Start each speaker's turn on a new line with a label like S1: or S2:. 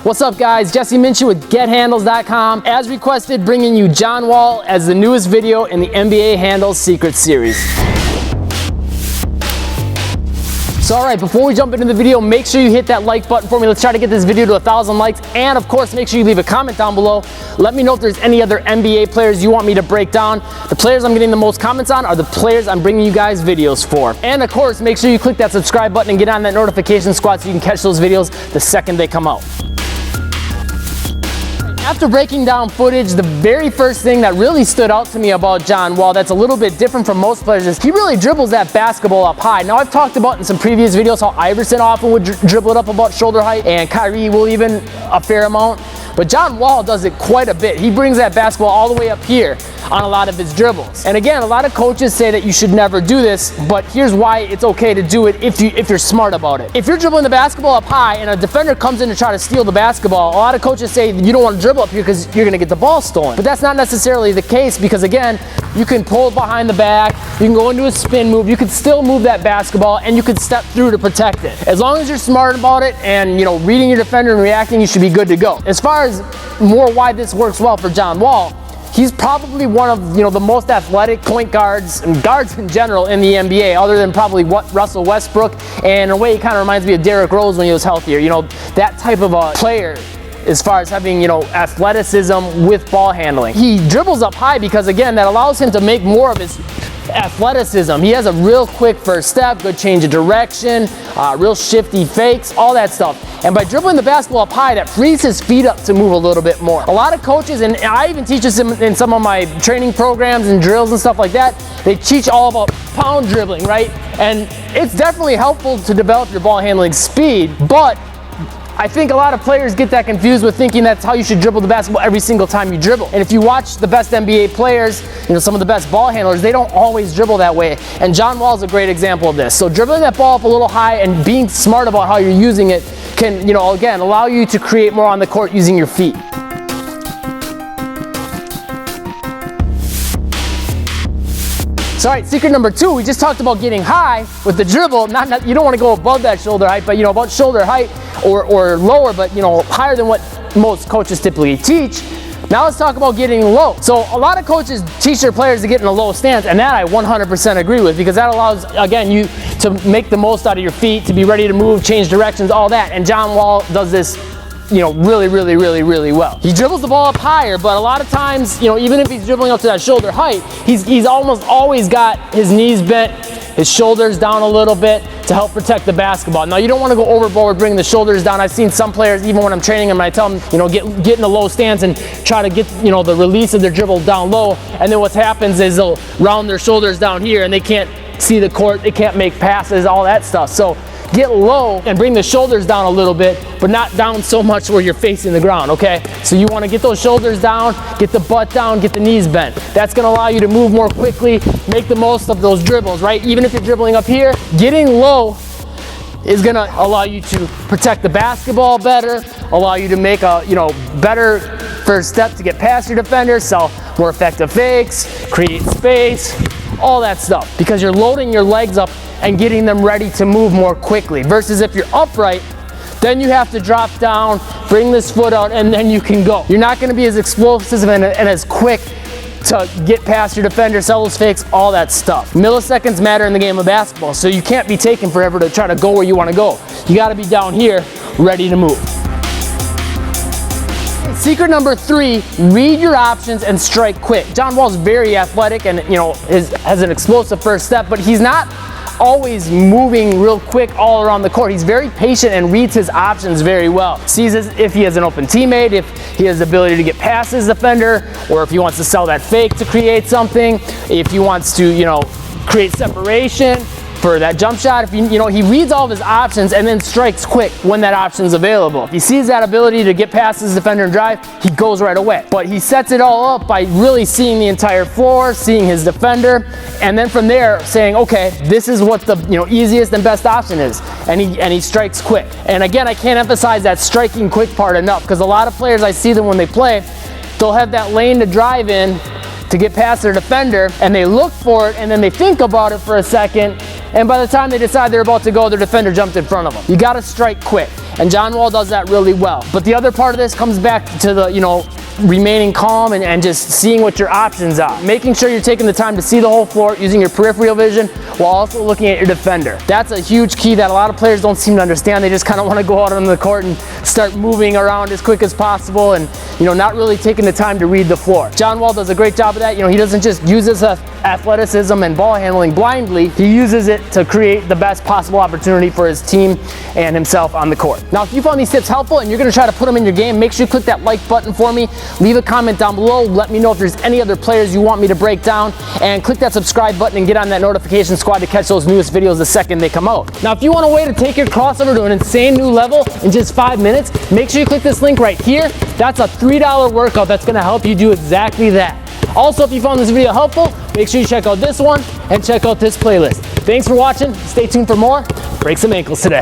S1: What's up guys, Jesse Minshew with GetHandles.com. As requested, bringing you John Wall as the newest video in the NBA Handles Secret Series. So alright, before we jump into the video, make sure you hit that like button for me. Let's try to get this video to 1,000 likes. And of course, make sure you leave a comment down below. Let me know if there's any other NBA players you want me to break down. The players I'm getting the most comments on are the players I'm bringing you guys videos for. And of course, make sure you click that subscribe button and get on that notification squad so you can catch those videos the second they come out. After breaking down footage, the very first thing that really stood out to me about John Wall that's a little bit different from most players is he really dribbles that basketball up high. Now, I've talked about in some previous videos how Iverson often would dribble it up about shoulder height, and Kyrie will even a fair amount. But John Wall does it quite a bit. He brings that basketball all the way up here on a lot of his dribbles. And again, a lot of coaches say that you should never do this, but here's why it's okay to do it if you're smart about it. If you're dribbling the basketball up high and a defender comes in to try to steal the basketball, a lot of coaches say you don't want to dribble up here because you're going to get the ball stolen. But that's not necessarily the case because again, you can pull behind the back, you can go into a spin move, you can still move that basketball, and you can step through to protect it. As long as you're smart about it and reading your defender and reacting, you should be good to go. As far as more why this works well for John Wall, he's probably one of the most athletic point guards and guards in general in the NBA, other than probably Russell Westbrook. And in a way, he kind of reminds me of Derrick Rose when he was healthier. That type of a player as far as having athleticism with ball handling. He dribbles up high because again, that allows him to make more of his athleticism. He has a real quick first step, good change of direction, real shifty fakes, all that stuff. And by dribbling the basketball up high, that frees his feet up to move a little bit more. A lot of coaches, and I even teach this in some of my training programs and drills and stuff like that, they teach all about pound dribbling, right? And it's definitely helpful to develop your ball handling speed, but I think a lot of players get that confused with thinking that's how you should dribble the basketball every single time you dribble. And if you watch the best NBA players, some of the best ball handlers, they don't always dribble that way. And John Wall is a great example of this. So dribbling that ball up a little high and being smart about how you're using it can, again, allow you to create more on the court using your feet. So, all right, secret number 2, we just talked about getting high with the dribble. You don't want to go above that shoulder height, but about shoulder height or lower, but higher than what most coaches typically teach. Now let's talk about getting low. So a lot of coaches teach their players to get in a low stance, and that I 100% agree with, because that allows, again, you to make the most out of your feet, to be ready to move, change directions, all that. And John Wall does this really well. He dribbles the ball up higher, but a lot of times, even if he's dribbling up to that shoulder height, he's almost always got his knees bent, his shoulders down a little bit to help protect the basketball. Now, you don't want to go overboard bringing the shoulders down. I've seen some players, even when I'm training them, I tell them, get in a low stance and try to get, the release of their dribble down low. And then what happens is they'll round their shoulders down here and they can't see the court, they can't make passes, all that stuff. So get low and bring the shoulders down a little bit, but not down so much where you're facing the ground, okay? So you want to get those shoulders down, get the butt down, get the knees bent. That's going to allow you to move more quickly, make the most of those dribbles, right? Even if you're dribbling up here, getting low is going to allow you to protect the basketball better, allow you to make a, better first step to get past your defender, sell more effective fakes, create space, all that stuff, because you're loading your legs up and getting them ready to move more quickly. Versus if you're upright, then you have to drop down, bring this foot out, and then you can go. You're not gonna be as explosive and as quick to get past your defender, sell those fakes, all that stuff. Milliseconds matter in the game of basketball, so you can't be taking forever to try to go where you wanna go. You gotta be down here, ready to move. Secret number 3, read your options and strike quick. John Wall's very athletic and has an explosive first step, but he's not always moving real quick all around the court. He's very patient and reads his options very well. Sees if he has an open teammate, if he has the ability to get past his defender, or if he wants to sell that fake to create something, if he wants to, create separation for that jump shot. If he reads all of his options and then strikes quick when that option is available. If he sees that ability to get past his defender and drive, he goes right away. But he sets it all up by really seeing the entire floor, seeing his defender, and then from there saying, okay, this is what the easiest and best option is, and he strikes quick. And again, I can't emphasize that striking quick part enough, because a lot of players, I see them when they play, they'll have that lane to drive in to get past their defender, and they look for it, and then they think about it for a second, and by the time they decide they're about to go, their defender jumped in front of them. You gotta strike quick. and John Wall does that really well. But the other part of this comes back to the, remaining calm and just seeing what your options are. Making sure you're taking the time to see the whole floor, using your peripheral vision while also looking at your defender. That's a huge key that a lot of players don't seem to understand. They just kind of want to go out on the court and start moving around as quick as possible and, not really taking the time to read the floor. John Wall does a great job of that. He doesn't just use his athleticism and ball handling blindly. He uses it to create the best possible opportunity for his team and himself on the court. Now, if you found these tips helpful and you're going to try to put them in your game, make sure you click that like button for me. Leave a comment down below. Let me know if there's any other players you want me to break down, and click that subscribe button and get on that notification squad to catch those newest videos the second they come out. Now, if you want a way to take your crossover to an insane new level in just 5 minutes, make sure you click this link right here. That's a $3 workout that's going to help you do exactly that. Also, if you found this video helpful, make sure you check out this one and check out this playlist. Thanks for watching. Stay tuned for more. Break some ankles today.